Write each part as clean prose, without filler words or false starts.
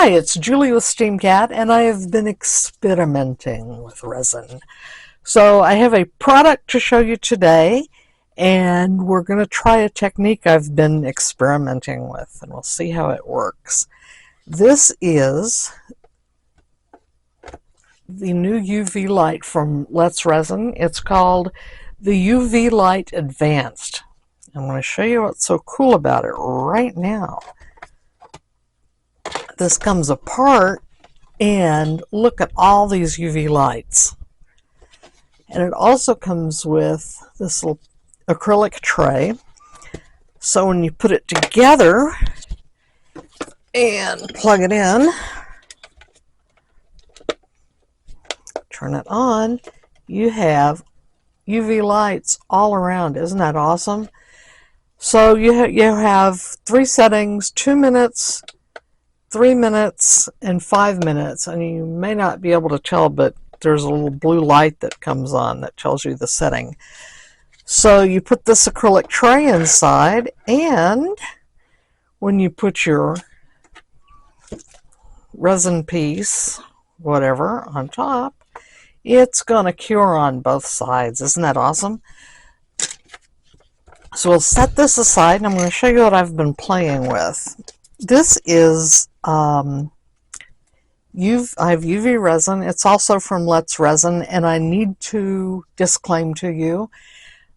Hi, it's Julie with SteamCat, and I have been experimenting with resin. So I have a product to show you today, and we're going to try a technique I've been experimenting with, and we'll see how it works. This is the new UV light from Let's Resin. It's called the UV Light Advanced. I'm going to show you what's so cool about it right now. This comes apart, and look at all these UV lights. And it also comes with this little acrylic tray. So when you put it together and plug it in, turn it on, you have UV lights all around. Isn't that awesome? So you have 3 settings: 2 minutes, 3 minutes, and 5 minutes. And you may not be able to tell, but there's a little blue light that comes on that tells you the setting. So you put this acrylic tray inside, and when you put your resin piece, whatever, on top, it's going to cure on both sides. Isn't that awesome? So we'll set this aside, and I'm going to show you what I've been playing with. This is I have UV resin. It's also from Let's Resin, and I need to disclaim to you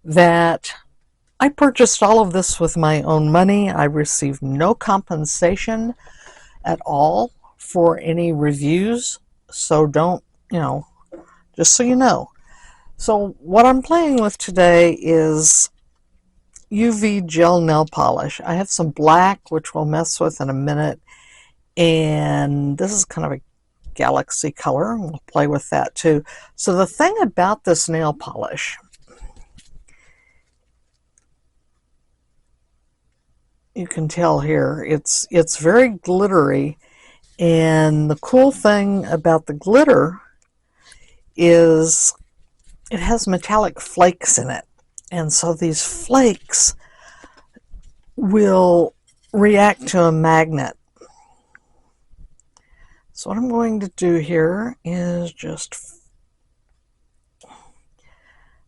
that I purchased all of this with my own money. I received no compensation at all for any reviews, so don't, just so you know. So what I'm playing with today is UV gel nail polish. I have some black, which we'll mess with in a minute, and this is kind of a galaxy color. We'll play with that too. So the thing about this nail polish, you can tell here, it's very glittery, and the cool thing about the glitter is it has metallic flakes in it, and so these flakes will react to a magnet. So what I'm going to do here is just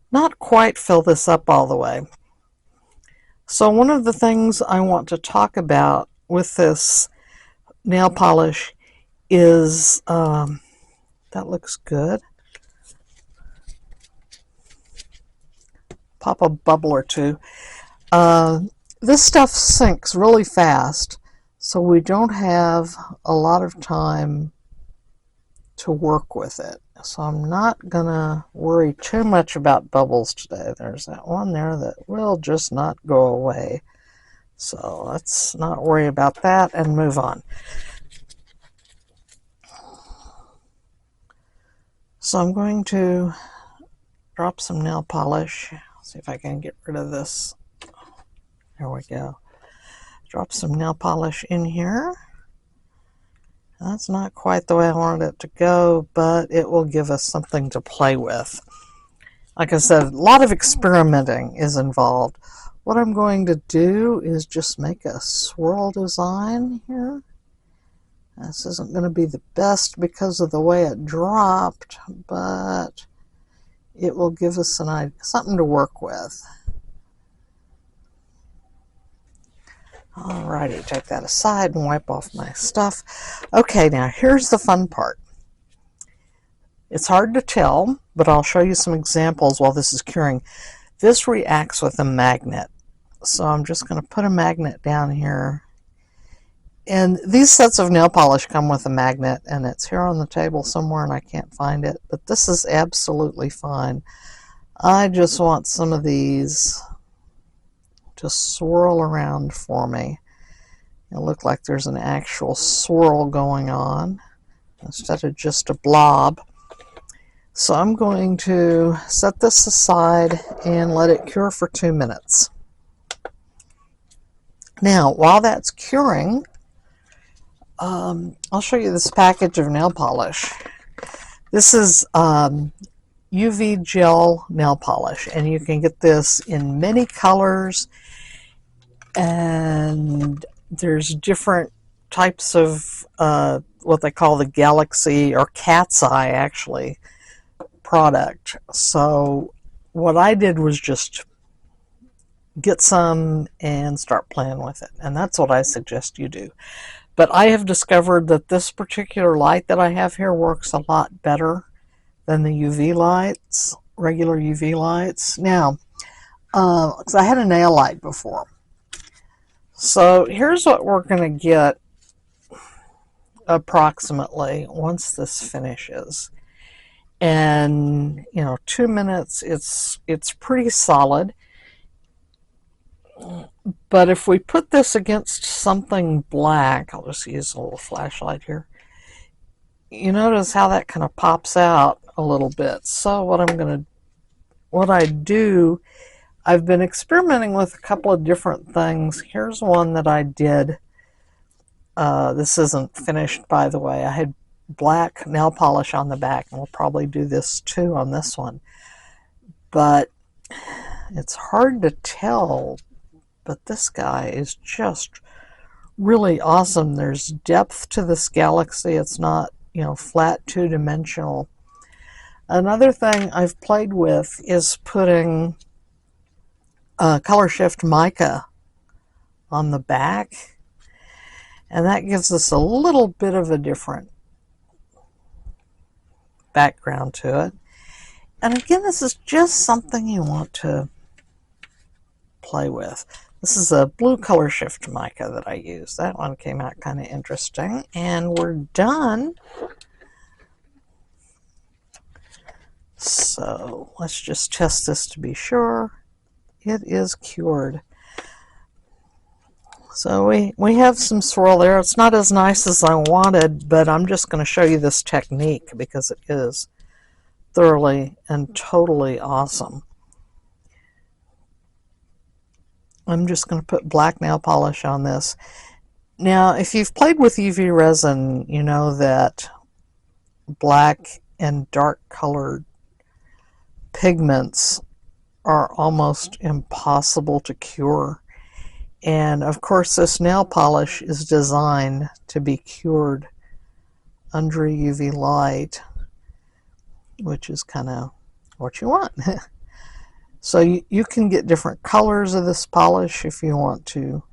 not quite fill this up all the way. So one of the things I want to talk about with this nail polish is, that looks good. Pop a bubble or two. This stuff sinks really fast, so we don't have a lot of time to work with it. So I'm not gonna worry too much about bubbles today. There's that one there that will just not go away. So let's not worry about that and move on. So I'm going to drop some nail polish. See if I can get rid of this. There we go. Drop some nail polish in here. That's not quite the way I wanted it to go, but it will give us something to play with. Like I said, a lot of experimenting is involved. What I'm going to do is just make a swirl design here. This isn't going to be the best because of the way it dropped, but it will give us something to work with. Alrighty, take that aside and wipe off my stuff. Okay, now here's the fun part. It's hard to tell, but I'll show you some examples while this is curing. This reacts with a magnet. So I'm just going to put a magnet down here. And these sets of nail polish come with a magnet, and it's here on the table somewhere and I can't find it, but this is absolutely fine. I just want some of these to swirl around for me. It looks like there's an actual swirl going on instead of just a blob. So I'm going to set this aside and let it cure for 2 minutes. Now, while that's curing, I'll show you this package of nail polish. This is UV gel nail polish, and you can get this in many colors, and there's different types of what they call the Galaxy, or Cat's Eye actually, product. So what I did was just get some and start playing with it, and that's what I suggest you do. But I have discovered that this particular light that I have here works a lot better than the UV lights, regular UV lights. Now, because I had a nail light before. So here's what we're going to get approximately once this finishes. And, 2 minutes, it's pretty solid. But if we put this against something black, I'll just use a little flashlight here. You notice how that kind of pops out a little bit. So what I do, I've been experimenting with a couple of different things. Here's one that I did. This isn't finished, by the way. I had black nail polish on the back, and we'll probably do this too on this one. But it's hard to tell, but this guy is just really awesome. There's depth to this Galaxy. It's not, flat two-dimensional. Another thing I've played with is putting color shift mica on the back, and that gives us a little bit of a different background to it. And again, this is just something you want to play with. This is a blue color shift mica that I use. That one came out kind of interesting. And we're done. So let's just test this to be sure. It is cured. So we have some swirl there. It's not as nice as I wanted, but I'm just going to show you this technique because it is thoroughly and totally awesome. I'm just going to put black nail polish on this. Now, if you've played with UV resin, you know that black and dark colored pigments are almost impossible to cure. And of course, this nail polish is designed to be cured under UV light, which is kind of what you want. So you can get different colors of this polish if you want to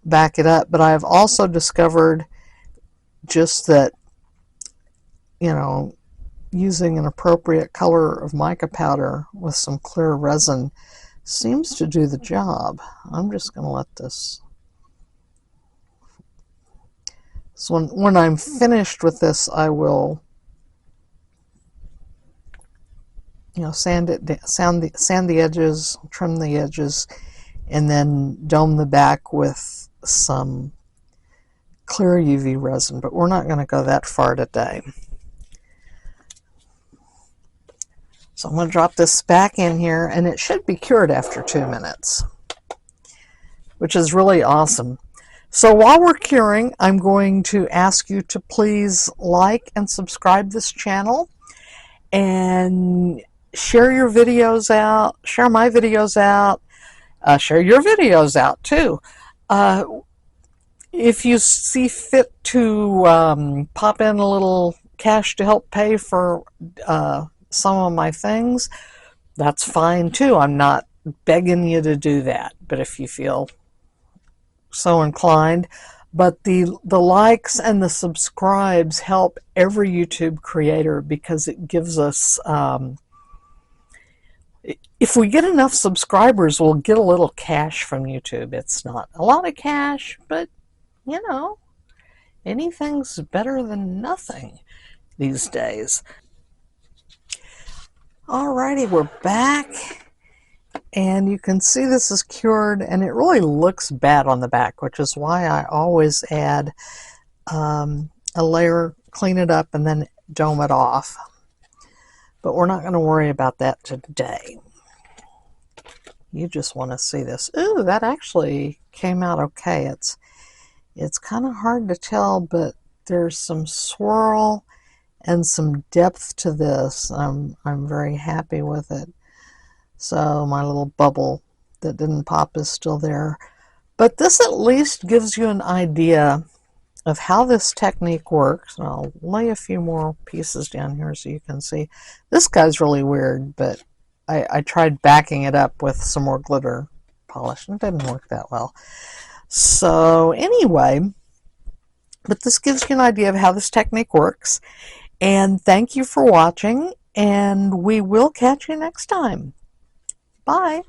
back it up. But I've also discovered just that, using an appropriate color of mica powder with some clear resin seems to do the job. I'm just going to let this. So when I'm finished with this, I will sand the edges, trim the edges, and then dome the back with some clear UV resin. But we're not going to go that far today. So I'm going to drop this back in here, and it should be cured after 2 minutes, which is really awesome. So while we're curing, I'm going to ask you to please like and subscribe this channel, and share your videos out, share my videos out, share your videos out too. If you see fit to pop in a little cash to help pay for some of my things, that's fine too. I'm not begging you to do that, but if you feel so inclined. But the likes and the subscribes help every YouTube creator, because it gives us, if we get enough subscribers, we'll get a little cash from YouTube. It's not a lot of cash, but anything's better than nothing these days. Alrighty, we're back, and you can see this is cured, and it really looks bad on the back, which is why I always add a layer, clean it up, and then dome it off. But we're not going to worry about that today. You just want to see this. Ooh, that actually came out okay. It's kind of hard to tell, but there's some swirl and some depth to this. I'm very happy with it. So my little bubble that didn't pop is still there. But this at least gives you an idea of how this technique works. And I'll lay a few more pieces down here so you can see. This guy's really weird, but I tried backing it up with some more glitter polish and it didn't work that well. So anyway, but this gives you an idea of how this technique works. And thank you for watching, and we will catch you next time. Bye.